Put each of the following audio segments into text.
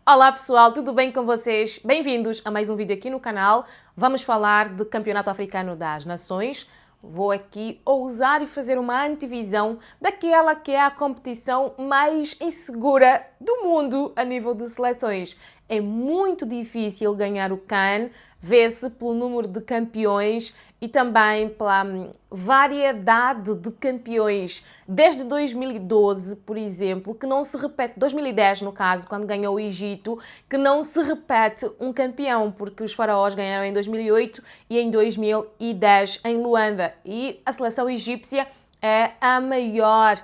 Olá pessoal, tudo bem com vocês? Bem-vindos a mais um vídeo aqui no canal. Vamos falar do Campeonato Africano das Nações. Vou aqui ousar e fazer uma antevisão daquela que é a competição mais insegura do mundo a nível de seleções. É muito difícil ganhar o CAN, vê-se pelo número de campeões e também pela variedade de campeões. Desde 2012, por exemplo, que não se repete, 2010 no caso, quando ganhou o Egito, que não se repete um campeão, porque os faraós ganharam em 2008 e em 2010 em Luanda. E a seleção egípcia é a maior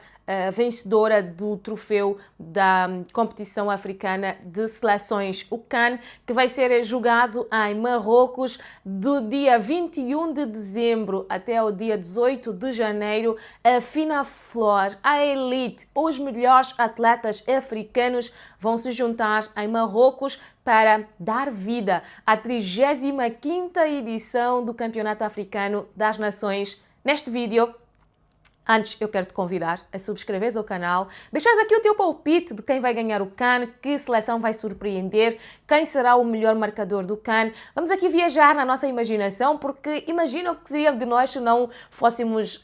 vencedora do troféu da competição africana de seleções, o CAN, que vai ser jogado em Marrocos do dia 21 de dezembro até o dia 18 de janeiro. A fina flor, a elite, os melhores atletas africanos vão se juntar em Marrocos para dar vida à 35ª edição do Campeonato Africano das Nações. Neste vídeo, antes, eu quero te convidar a subscreveres o canal, deixares aqui o teu palpite de quem vai ganhar o CAN, que seleção vai surpreender, quem será o melhor marcador do CAN. Vamos aqui viajar na nossa imaginação, porque imagina o que seria de nós se não fôssemos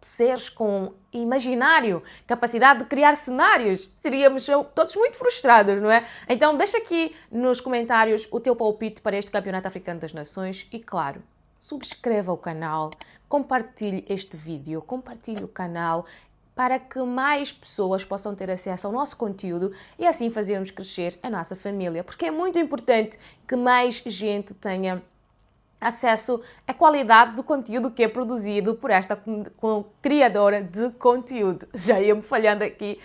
seres com imaginário, capacidade de criar cenários. Seríamos todos muito frustrados, não é? Então, deixa aqui nos comentários o teu palpite para este Campeonato Africano das Nações e, claro, subscreva o canal, compartilhe este vídeo, compartilhe o canal para que mais pessoas possam ter acesso ao nosso conteúdo e assim fazermos crescer a nossa família, porque é muito importante que mais gente tenha acesso à qualidade do conteúdo que é produzido por esta criadora de conteúdo. Já ia-me falhando aqui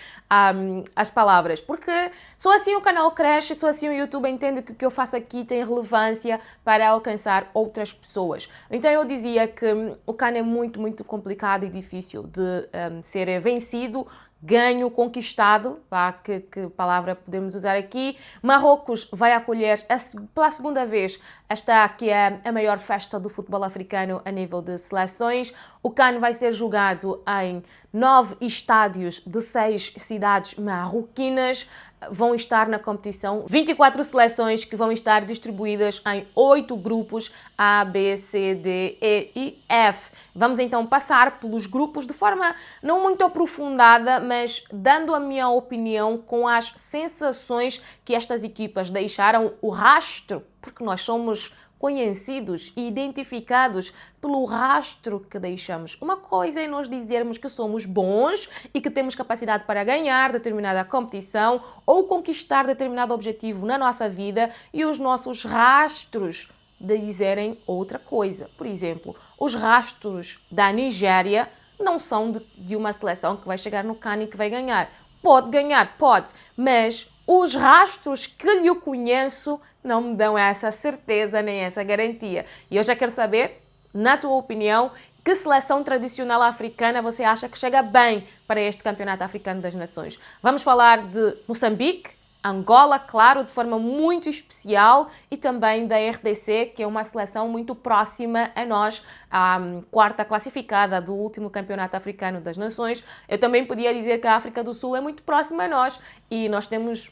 as palavras, porque só assim o canal cresce, só assim o YouTube entende que o que eu faço aqui tem relevância para alcançar outras pessoas. Então eu dizia que o CAN é muito complicado e difícil de ser vencido, ganho, conquistado, que palavra podemos usar aqui. Marrocos vai acolher pela segunda vez esta que é a maior festa do futebol africano a nível de seleções. O CAN vai ser jogado em 9 estádios de 6 cidades marroquinas. Vão estar na competição 24 seleções que vão estar distribuídas em 8 grupos A, B, C, D, E e F. Vamos então passar pelos grupos de forma não muito aprofundada, mas dando a minha opinião com as sensações que estas equipas deixaram, o rastro, porque nós somos conhecidos e identificados pelo rastro que deixamos. Uma coisa é nós dizermos que somos bons e que temos capacidade para ganhar determinada competição ou conquistar determinado objetivo na nossa vida e os nossos rastros de dizerem outra coisa. Por exemplo, os rastros da Nigéria não são de uma seleção que vai chegar no CAN e que vai ganhar. Pode ganhar, pode, mas os rastros que lhe conheço não me dão essa certeza nem essa garantia. E eu já quero saber, na tua opinião, que seleção tradicional africana você acha que chega bem para este Campeonato Africano das Nações? Vamos falar de Moçambique, Angola, claro, de forma muito especial, e também da RDC, que é uma seleção muito próxima a nós, a quarta classificada do último Campeonato Africano das Nações. Eu também podia dizer que a África do Sul é muito próxima a nós e nós temos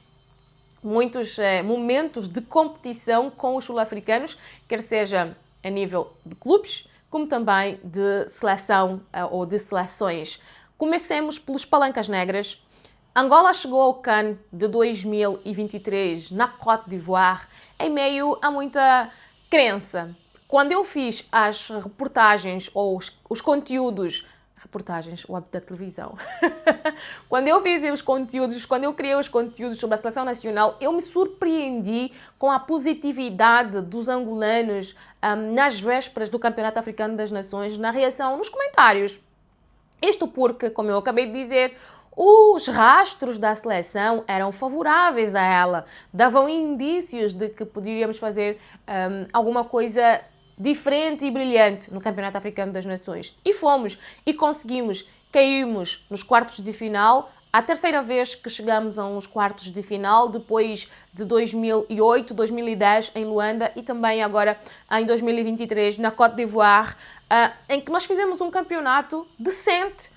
muitos momentos de competição com os sul-africanos, quer seja a nível de clubes, como também de seleção ou de seleções. Comecemos pelos palancas negras. Angola chegou ao CAN de 2023 na Côte d'Ivoire em meio a muita crença. Quando eu fiz as reportagens ou os conteúdos, reportagens, o hábito da televisão. Quando eu fiz os conteúdos, quando eu criei os conteúdos sobre a seleção nacional, eu me surpreendi com a positividade dos angolanos nas vésperas do Campeonato Africano das Nações, na reação, nos comentários. Isto porque, como eu acabei de dizer, os rastros da seleção eram favoráveis a ela, davam indícios de que poderíamos fazer alguma coisa diferente e brilhante no Campeonato Africano das Nações. E fomos, e conseguimos, caímos nos quartos de final, a terceira vez que chegamos a uns quartos de final, depois de 2008, 2010 em Luanda e também agora em 2023 na Côte d'Ivoire, em que nós fizemos um campeonato decente.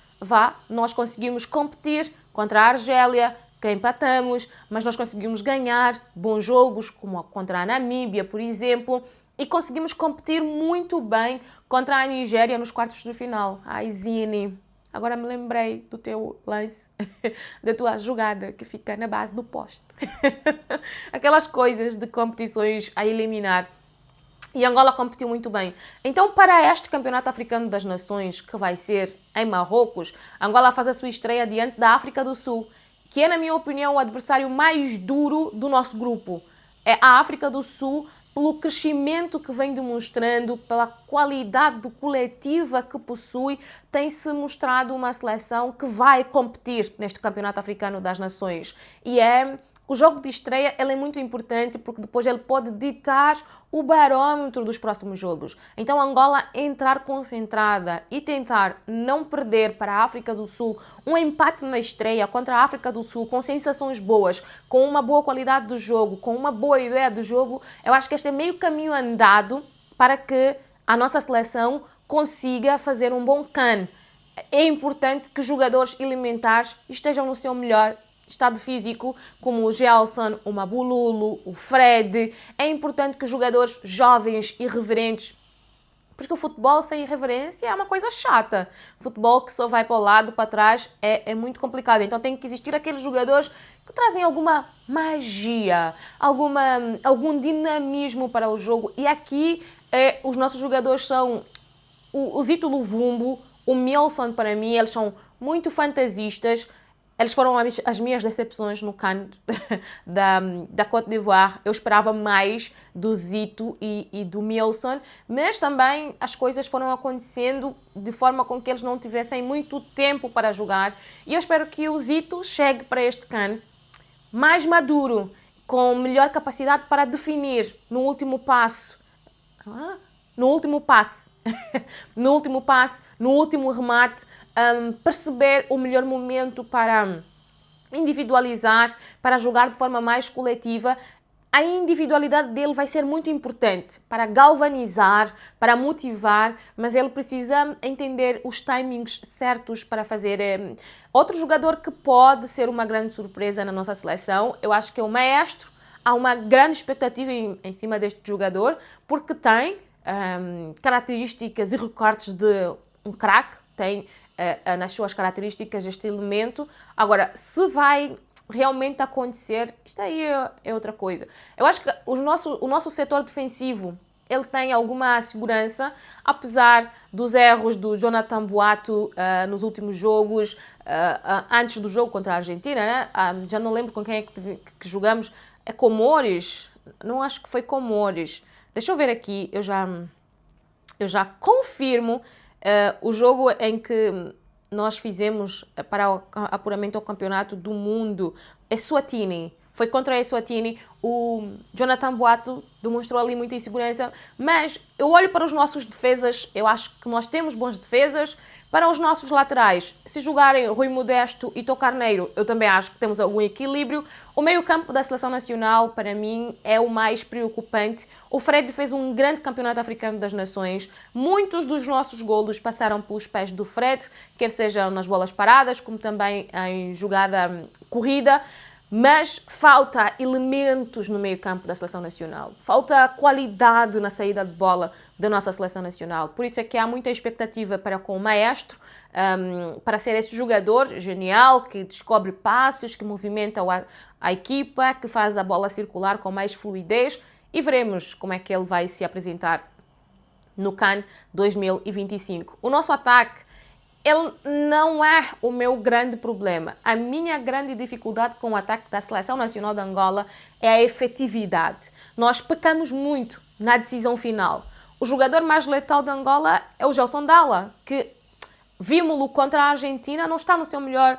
Nós conseguimos competir contra a Argélia, que empatamos, mas nós conseguimos ganhar bons jogos, como contra a Namíbia, por exemplo, e conseguimos competir muito bem contra a Nigéria nos quartos de final. Ai, Zini, agora me lembrei do teu lance, da tua jogada que fica na base do poste. Aquelas coisas de competições a eliminar. E Angola competiu muito bem. Então, para este Campeonato Africano das Nações, que vai ser em Marrocos, Angola faz a sua estreia diante da África do Sul, que é, na minha opinião, o adversário mais duro do nosso grupo. É a África do Sul, pelo crescimento que vem demonstrando, pela qualidade coletiva que possui, tem-se mostrado uma seleção que vai competir neste Campeonato Africano das Nações. E o jogo de estreia ele é muito importante porque depois ele pode ditar o barômetro dos próximos jogos. Então Angola entrar concentrada e tentar não perder para a África do Sul um empate na estreia contra a África do Sul com sensações boas, com uma boa qualidade do jogo, com uma boa ideia do jogo, eu acho que este é meio caminho andado para que a nossa seleção consiga fazer um bom CAN. É importante que jogadores elementares estejam no seu melhor estado físico, como o Gelson, o Mabululu, o Fred. É importante que jogadores jovens, irreverentes, porque o futebol sem irreverência é uma coisa chata. Futebol que só vai para o lado, para trás, é muito complicado. Então tem que existir aqueles jogadores que trazem alguma magia, algum dinamismo para o jogo. E aqui os nossos jogadores são o Zito Luvumbo, o Milson, para mim, eles são muito fantasistas. Eles foram as minhas decepções no CAN da Côte d'Ivoire. Eu esperava mais do Zito e do Milson, mas também as coisas foram acontecendo de forma com que eles não tivessem muito tempo para jogar. E eu espero que o Zito chegue para este CAN mais maduro, com melhor capacidade para definir no último passo. No último passe, no último remate, perceber o melhor momento para individualizar, para jogar de forma mais coletiva. A individualidade dele vai ser muito importante para galvanizar, para motivar, mas ele precisa entender os timings certos para fazer. Outro jogador que pode ser uma grande surpresa na nossa seleção, eu acho que é o Maestro. Há uma grande expectativa em cima deste jogador, porque tem características e recortes de um craque, tem nas suas características este elemento. Agora, se vai realmente acontecer, isto aí é outra coisa. Eu acho que o nosso setor defensivo, ele tem alguma segurança, apesar dos erros do Jonathan Boato nos últimos jogos, antes do jogo contra a Argentina, né? Já não lembro com quem é que jogamos, é Comores? Não acho que foi Comores. Deixa eu ver aqui, eu já confirmo o jogo em que nós fizemos para o apuramento ao Campeonato do Mundo. Eswatini. Foi contra a Eswatini. O Jonathan Boato demonstrou ali muita insegurança, mas eu olho para os nossos defesas, eu acho que nós temos bons defesas. Para os nossos laterais, se jogarem Rui Modesto e Tó Carneiro, eu também acho que temos algum equilíbrio. O meio-campo da Seleção Nacional, para mim, é o mais preocupante. O Fred fez um grande Campeonato Africano das Nações. Muitos dos nossos golos passaram pelos pés do Fred, quer sejam nas bolas paradas, como também em jogada corrida. Mas falta elementos no meio-campo da Seleção Nacional. Falta qualidade na saída de bola da nossa Seleção Nacional. Por isso é que há muita expectativa para com o Maestro, para ser esse jogador genial que descobre passes, que movimenta a equipa, que faz a bola circular com mais fluidez. E veremos como é que ele vai se apresentar no CAN 2025. O nosso ataque, ele não é o meu grande problema. A minha grande dificuldade com o ataque da Seleção Nacional de Angola é a efetividade. Nós pecamos muito na decisão final. O jogador mais letal de Angola é o Gelson Dalla, que vimos-lo contra a Argentina, não está no seu melhor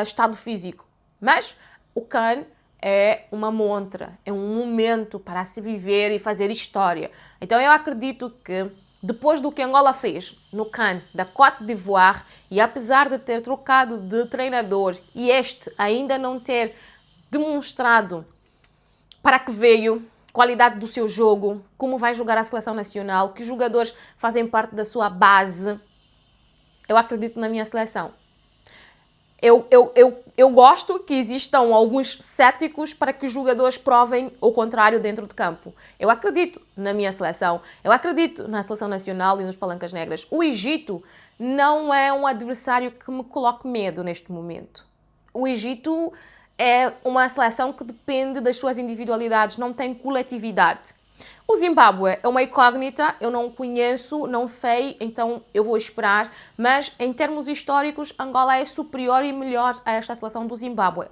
estado físico. Mas o CAN é uma montra, é um momento para se viver e fazer história. Então eu acredito que depois do que Angola fez no CAN da Côte d'Ivoire, e apesar de ter trocado de treinador e este ainda não ter demonstrado para que veio, qualidade do seu jogo, como vai jogar a Seleção Nacional, que jogadores fazem parte da sua base, eu acredito na minha seleção. eu gosto que existam alguns céticos para que os jogadores provem o contrário dentro de campo. Eu acredito na minha seleção, eu acredito na seleção nacional e nos palancas negras. O Egito não é um adversário que me coloque medo neste momento. O Egito é uma seleção que depende das suas individualidades, não tem coletividade. O Zimbábue é uma incógnita, eu não conheço, não sei, então eu vou esperar, mas em termos históricos, Angola é superior e melhor a esta seleção do Zimbábue.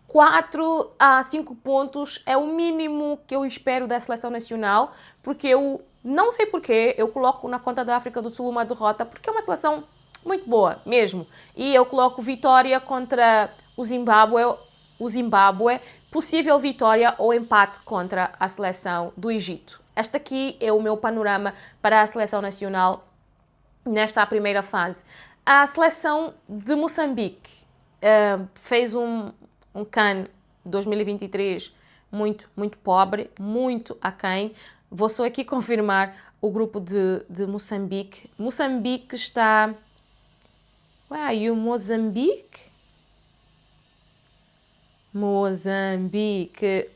4 a 5 pontos é o mínimo que eu espero da seleção nacional, porque eu não sei porquê, eu coloco na conta da África do Sul uma derrota, porque é uma seleção muito boa mesmo. E eu coloco vitória contra o Zimbábue, possível vitória ou empate contra a seleção do Egito. Este aqui é o meu panorama para a seleção nacional nesta primeira fase. A seleção de Moçambique fez um CAN 2023 muito pobre, muito aquém. Vou só aqui confirmar o grupo de Moçambique. Moçambique está... Where are you, Moçambique? Moçambique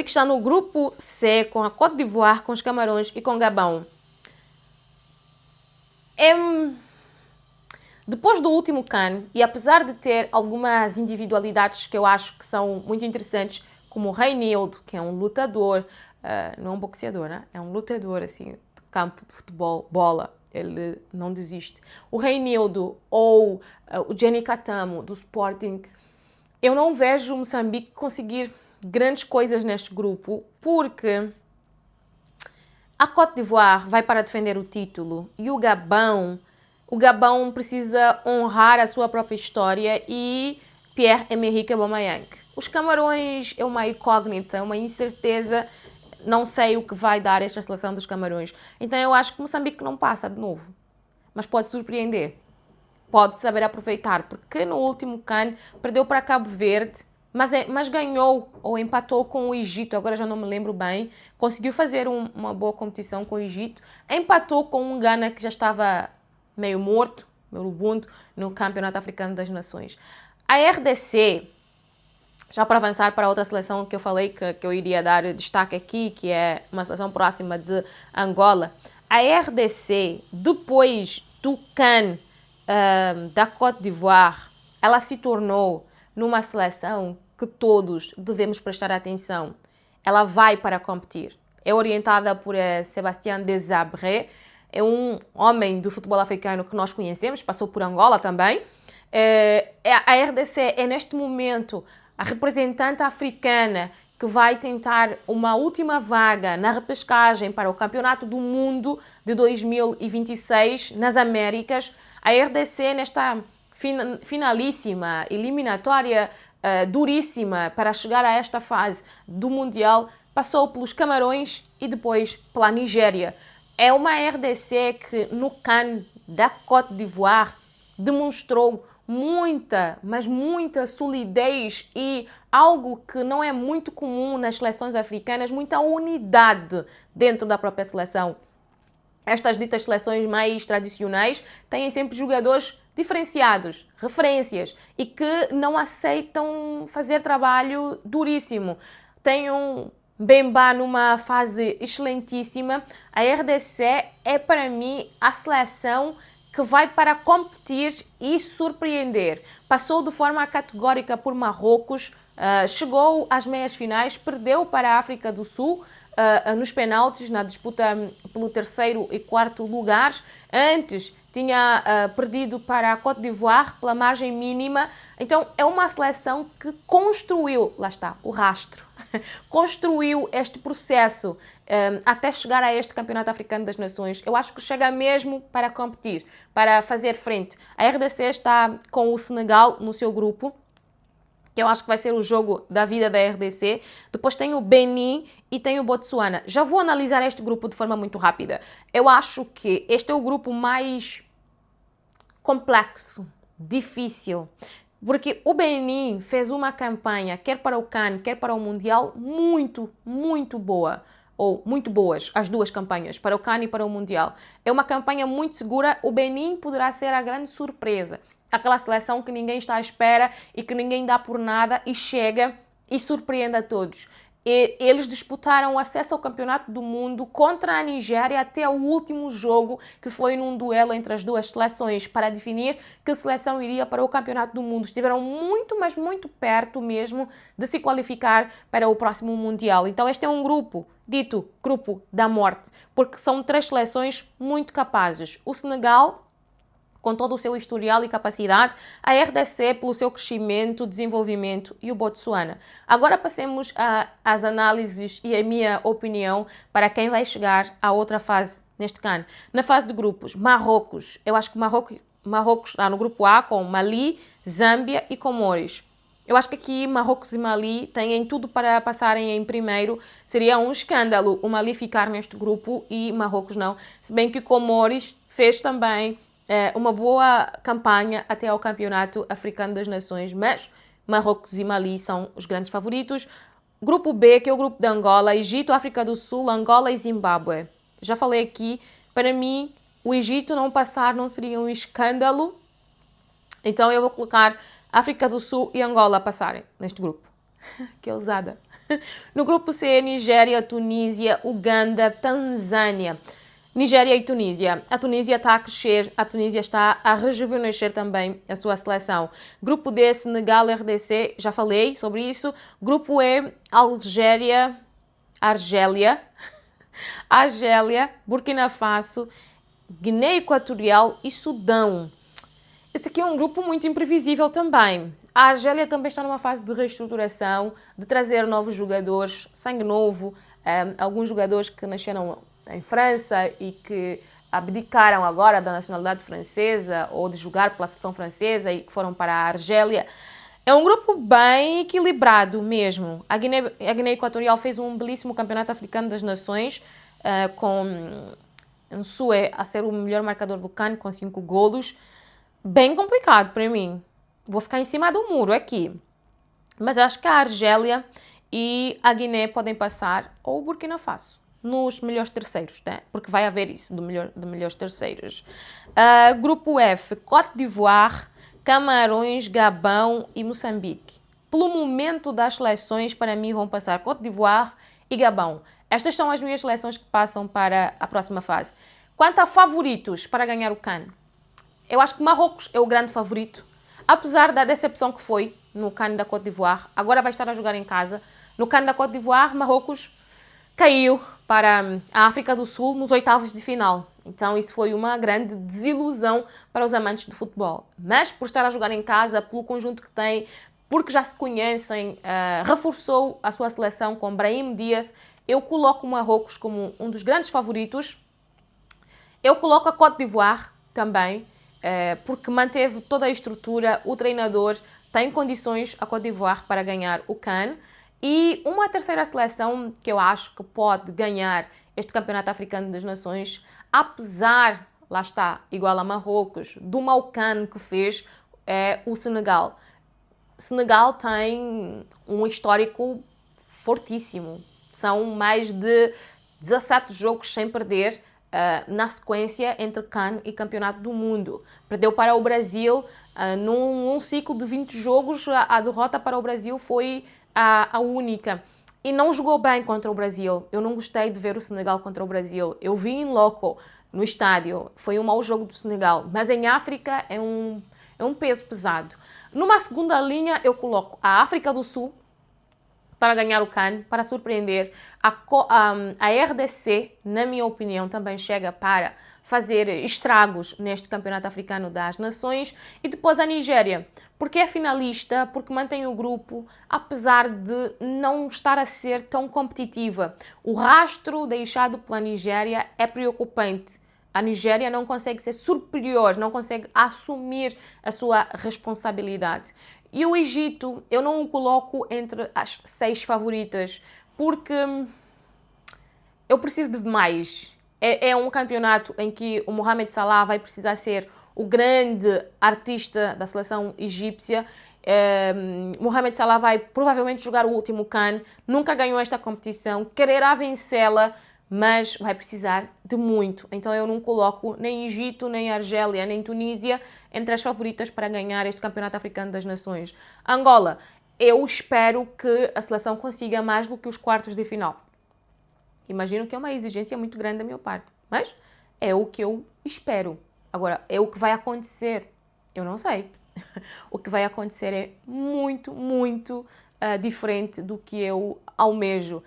está no grupo C com a Côte d'Ivoire, com os Camarões e com Gabão. Depois do último CAN, e apesar de ter algumas individualidades que eu acho que são muito interessantes, como o Reinildo, que é um lutador, não é um boxeador, né? É um lutador assim, de campo de futebol, bola. Ele não desiste. O Reinildo ou o Jenny Katamo, do Sporting, eu não vejo o Moçambique conseguir grandes coisas neste grupo, porque a Côte d'Ivoire vai para defender o título e o Gabão precisa honrar a sua própria história e Pierre-Emerick Aubameyang. Os Camarões é uma incógnita, uma incerteza. Não sei o que vai dar esta seleção dos Camarões. Então eu acho que Moçambique não passa de novo. Mas pode surpreender. Pode saber aproveitar. Porque no último CAN perdeu para Cabo Verde, mas ganhou ou empatou com o Egito. Agora já não me lembro bem. Conseguiu fazer uma boa competição com o Egito. Empatou com um Ghana que já estava meio morto, moribundo, no Campeonato Africano das Nações. A RDC... Já para avançar para outra seleção que eu falei que eu iria dar destaque aqui, que é uma seleção próxima de Angola. A RDC, depois do CAN da Côte d'Ivoire, ela se tornou numa seleção que todos devemos prestar atenção. Ela vai para competir. É orientada por Sébastien Desabre, é um homem do futebol africano que nós conhecemos, passou por Angola também. A RDC é neste momento a representante africana que vai tentar uma última vaga na repescagem para o Campeonato do Mundo de 2026 nas Américas. A RDC, nesta finalíssima eliminatória duríssima para chegar a esta fase do Mundial, passou pelos Camarões e depois pela Nigéria. É uma RDC que no CAN da Côte d'Ivoire demonstrou muita, mas muita solidez e algo que não é muito comum nas seleções africanas, muita unidade dentro da própria seleção. Estas ditas seleções mais tradicionais têm sempre jogadores diferenciados, referências e que não aceitam fazer trabalho duríssimo. Tem um Bemba numa fase excelentíssima. A RDC é para mim a seleção que vai para competir e surpreender. Passou de forma categórica por Marrocos, chegou às meias finais, perdeu para a África do Sul nos penaltis, na disputa pelo terceiro e quarto lugares. Antes tinha perdido para a Côte d'Ivoire pela margem mínima. Então é uma seleção que construiu, lá está, o rastro, construiu este processo até chegar a este Campeonato Africano das Nações. Eu acho que chega mesmo para competir, para fazer frente. A RDC está com o Senegal no seu grupo, que eu acho que vai ser o jogo da vida da RDC. Depois tem o Benin e tem o Botsuana. Já vou analisar este grupo de forma muito rápida. Eu acho que este é o grupo mais complexo, difícil, porque o Benin fez uma campanha, quer para o CAN, quer para o Mundial, muito boa. Ou muito boas, as duas campanhas, para o CAN e para o Mundial. É uma campanha muito segura. O Benin poderá ser a grande surpresa. aquela seleção que ninguém está à espera e que ninguém dá por nada e chega e surpreende a todos. Eles disputaram o acesso ao Campeonato do Mundo contra a Nigéria até o último jogo, que foi num duelo entre as duas seleções, para definir que seleção iria para o Campeonato do Mundo. Estiveram muito, mas muito perto mesmo de se qualificar para o próximo Mundial. Então este é um grupo, dito grupo da morte, porque são 3 seleções muito capazes. O Senegal, com todo o seu historial e capacidade, a RDC pelo seu crescimento, desenvolvimento e o Botsuana. Agora passemos às análises e a minha opinião para quem vai chegar à outra fase neste CAN. Na fase de grupos, Marrocos. Eu acho que Marrocos está no grupo A com Mali, Zâmbia e Comores. Eu acho que aqui Marrocos e Mali têm tudo para passarem em primeiro. Seria um escândalo o Mali ficar neste grupo e Marrocos não. Se bem que Comores fez também uma boa campanha até ao Campeonato Africano das Nações, mas Marrocos e Mali são os grandes favoritos. Grupo B, que é o grupo de Angola, Egito, África do Sul, Angola e Zimbábue. Já falei aqui, para mim, o Egito não passar não seria um escândalo, então eu vou colocar África do Sul e Angola a passarem neste grupo. Que ousada! No grupo C, Nigéria, Tunísia, Uganda, Tanzânia. Nigéria e Tunísia. A Tunísia está a crescer, a Tunísia está a rejuvenescer também a sua seleção. Grupo D, Senegal, RDC, já falei sobre isso. Grupo E, Argélia, Burkina Faso, Guiné Equatorial e Sudão. Esse aqui é um grupo muito imprevisível também. A Argélia também está numa fase de reestruturação, de trazer novos jogadores, sangue novo, alguns jogadores que nasceram em França e que abdicaram agora da nacionalidade francesa ou de jogar pela seleção francesa e que foram para a Argélia. É um grupo bem equilibrado mesmo. A Guiné Equatorial fez um belíssimo Campeonato Africano das Nações, com Nsue a ser o melhor marcador do CAN, com 5 golos. Bem complicado para mim. Vou ficar em cima do muro aqui. Mas acho que a Argélia e a Guiné podem passar, ou o Burkina Faso, nos melhores terceiros, né? Porque vai haver isso, de melhores terceiros. Grupo F, Côte d'Ivoire, Camarões, Gabão e Moçambique. Pelo momento das seleções, para mim, vão passar Côte d'Ivoire e Gabão. Estas são as minhas seleções que passam para a próxima fase. Quanto a favoritos para ganhar o CAN, eu acho que Marrocos é o grande favorito. Apesar da decepção que foi no CAN da Côte d'Ivoire, agora vai estar a jogar em casa. No CAN da Côte d'Ivoire, Marrocos caiu para a África do Sul nos oitavos de final. Então isso foi uma grande desilusão para os amantes de futebol. Mas por estar a jogar em casa, pelo conjunto que tem, porque já se conhecem, reforçou a sua seleção com Brahim Dias, eu coloco o Marrocos como um dos grandes favoritos. Eu coloco a Côte d'Ivoire também, porque manteve toda a estrutura, o treinador tem condições, a Côte d'Ivoire, para ganhar o CAN. E uma terceira seleção que eu acho que pode ganhar este Campeonato Africano das Nações, apesar, lá está, igual a Marrocos, do mau CAN que fez, é o Senegal. Senegal tem um histórico fortíssimo. São mais de 17 jogos sem perder na sequência entre CAN e Campeonato do Mundo. Perdeu para o Brasil num ciclo de 20 jogos. A derrota para o Brasil foi a única. E não jogou bem contra o Brasil. Eu não gostei de ver o Senegal contra o Brasil. Eu vi em loco, no estádio. Foi um mau jogo do Senegal. Mas em África é um peso pesado. Numa segunda linha, eu coloco a África do Sul para ganhar o CAN, para surpreender. A RDC, na minha opinião, também chega para fazer estragos neste Campeonato Africano das Nações. E depois a Nigéria, porque é finalista, porque mantém o grupo, apesar de não estar a ser tão competitiva. O rastro deixado pela Nigéria é preocupante. A Nigéria não consegue ser superior, não consegue assumir a sua responsabilidade. E o Egito, eu não o coloco entre as 6 favoritas, porque eu preciso de mais. É um campeonato em que o Mohamed Salah vai precisar ser o grande artista da seleção egípcia. Mohamed Salah vai provavelmente jogar o último CAN, nunca ganhou esta competição, quererá vencê-la, mas vai precisar de muito. Então eu não coloco nem Egito, nem Argélia, nem Tunísia entre as favoritas para ganhar este Campeonato Africano das Nações. Angola, eu espero que a seleção consiga mais do que os quartos de final. Imagino que é uma exigência muito grande da minha parte, mas é o que eu espero. Agora, é o que vai acontecer? Eu não sei. O que vai acontecer é muito diferente do que eu almejo.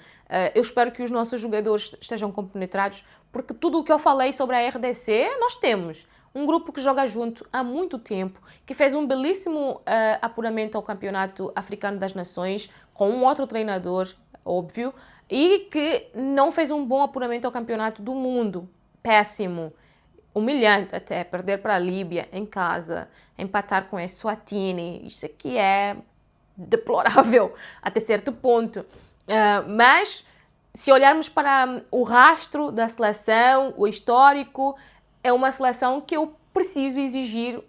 Eu espero que os nossos jogadores estejam compenetrados, porque tudo o que eu falei sobre a RDC, nós temos. Um grupo que joga junto há muito tempo, que fez um belíssimo apuramento ao Campeonato Africano das Nações, com um outro treinador, óbvio, e que não fez um bom apuramento ao Campeonato do Mundo. Péssimo. Humilhante até, perder para a Líbia em casa, empatar com a Eswatini, isso aqui é deplorável até certo ponto. Mas, se olharmos para o rastro da seleção, o histórico, é uma seleção que eu preciso exigir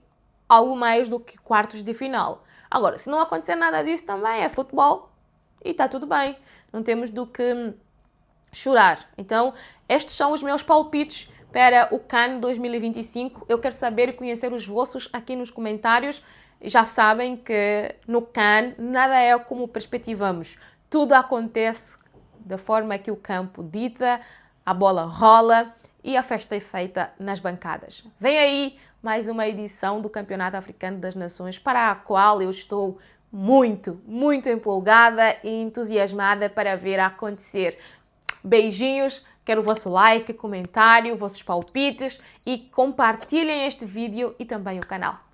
algo mais do que quartos de final. Agora, se não acontecer nada disso também, é futebol e está tudo bem. Não temos do que chorar. Então, estes são os meus palpites para o CAN 2025. Eu quero saber e conhecer os vossos aqui nos comentários. Já sabem que no CAN nada é como perspectivamos. Tudo acontece da forma que o campo dita, a bola rola e a festa é feita nas bancadas. Vem aí mais uma edição do Campeonato Africano das Nações, para a qual eu estou muito empolgada e entusiasmada para ver acontecer. Beijinhos, quero o vosso like, comentário, vossos palpites e compartilhem este vídeo e também o canal.